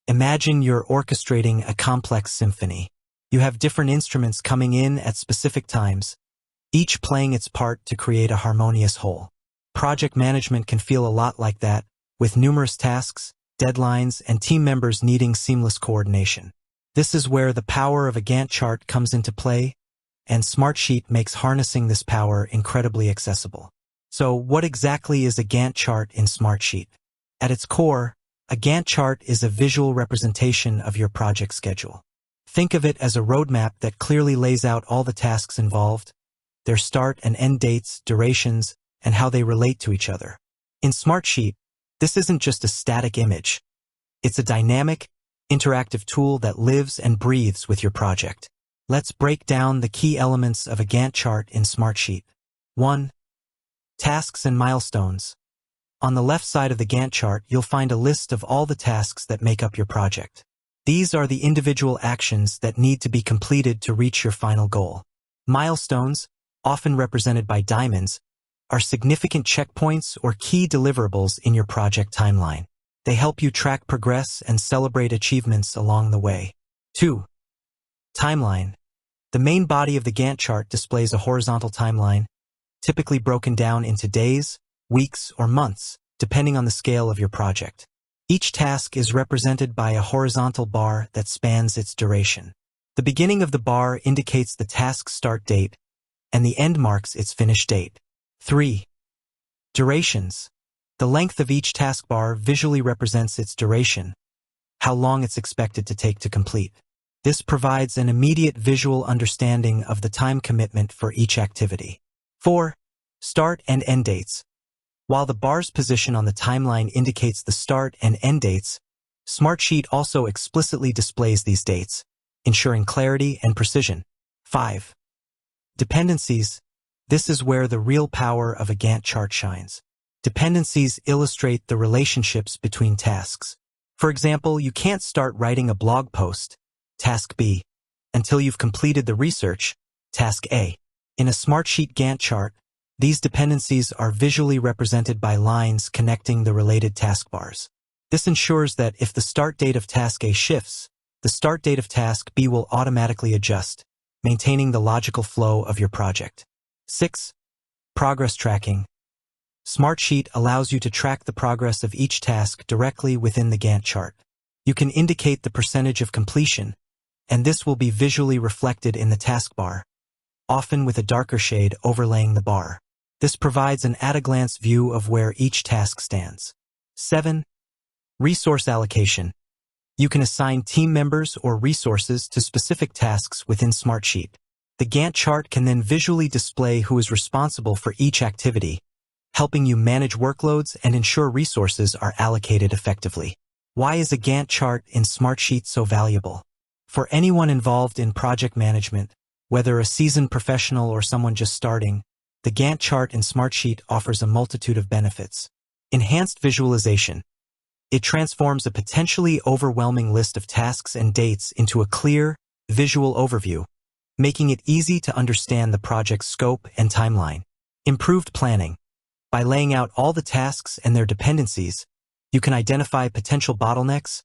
Imagine you're orchestrating a complex symphony. You have different instruments coming in at specific times, each playing its part to create a harmonious whole. Project management can feel a lot like that, with numerous tasks, deadlines, and team members needing seamless coordination. This is where the power of a Gantt chart comes into play, and Smartsheet makes harnessing this power incredibly accessible. So, what exactly is a Gantt chart in Smartsheet? At its core, a Gantt chart is a visual representation of your project schedule. Think of it as a roadmap that clearly lays out all the tasks involved, their start and end dates, durations, and how they relate to each other. In Smartsheet, this isn't just a static image. It's a dynamic, interactive tool that lives and breathes with your project. Let's break down the key elements of a Gantt chart in Smartsheet. 1. Tasks and milestones. On the left side of the Gantt chart, you'll find a list of all the tasks that make up your project. These are the individual actions that need to be completed to reach your final goal. Milestones, often represented by diamonds, are significant checkpoints or key deliverables in your project timeline. They help you track progress and celebrate achievements along the way. 2. Timeline. The main body of the Gantt chart displays a horizontal timeline, typically broken down into days, weeks, or months, depending on the scale of your project. Each task is represented by a horizontal bar that spans its duration. The beginning of the bar indicates the task's start date, and the end marks its finish date. 3. Durations. The length of each taskbar visually represents its duration, how long it's expected to take to complete. This provides an immediate visual understanding of the time commitment for each activity. 4. Start and end dates. While the bar's position on the timeline indicates the start and end dates, Smartsheet also explicitly displays these dates, ensuring clarity and precision. 5. Dependencies. This is where the real power of a Gantt chart shines. Dependencies illustrate the relationships between tasks. For example, you can't start writing a blog post, task B, until you've completed the research, task A. In a Smartsheet Gantt chart, these dependencies are visually represented by lines connecting the related taskbars. This ensures that if the start date of task A shifts, the start date of task B will automatically adjust, maintaining the logical flow of your project. 6. Progress tracking. Smartsheet allows you to track the progress of each task directly within the Gantt chart. You can indicate the percentage of completion, and this will be visually reflected in the taskbar, often with a darker shade overlaying the bar. This provides an at-a-glance view of where each task stands. 7. Resource allocation. You can assign team members or resources to specific tasks within Smartsheet. The Gantt chart can then visually display who is responsible for each activity, helping you manage workloads and ensure resources are allocated effectively. Why is a Gantt chart in Smartsheet so valuable? For anyone involved in project management, whether a seasoned professional or someone just starting, the Gantt chart in Smartsheet offers a multitude of benefits. Enhanced visualization. It transforms a potentially overwhelming list of tasks and dates into a clear, visual overview, making it easy to understand the project's scope and timeline. Improved planning. By laying out all the tasks and their dependencies, you can identify potential bottlenecks,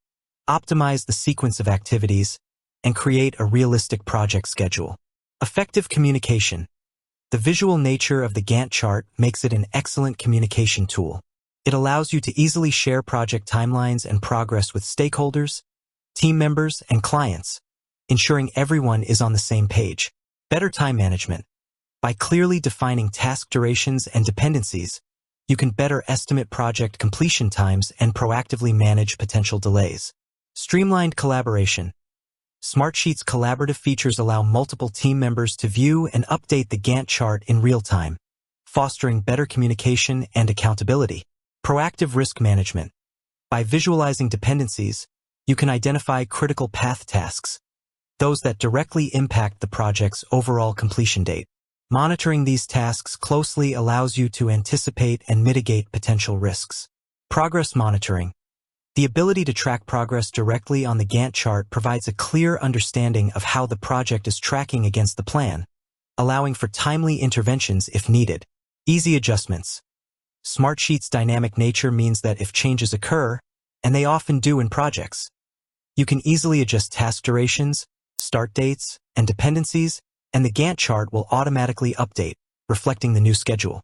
optimize the sequence of activities, and create a realistic project schedule. Effective communication. The visual nature of the Gantt chart makes it an excellent communication tool. It allows you to easily share project timelines and progress with stakeholders, team members, and clients, ensuring everyone is on the same page. Better time management. By clearly defining task durations and dependencies, you can better estimate project completion times and proactively manage potential delays. Streamlined collaboration. Smartsheet's collaborative features allow multiple team members to view and update the Gantt chart in real time, fostering better communication and accountability. Proactive risk management. By visualizing dependencies, you can identify critical path tasks, those that directly impact the project's overall completion date. Monitoring these tasks closely allows you to anticipate and mitigate potential risks. Progress monitoring. The ability to track progress directly on the Gantt chart provides a clear understanding of how the project is tracking against the plan, allowing for timely interventions if needed. Easy adjustments. Smartsheet's dynamic nature means that if changes occur, and they often do in projects, You can easily adjust task durations, start dates, and dependencies, and the Gantt chart will automatically update, reflecting the new schedule.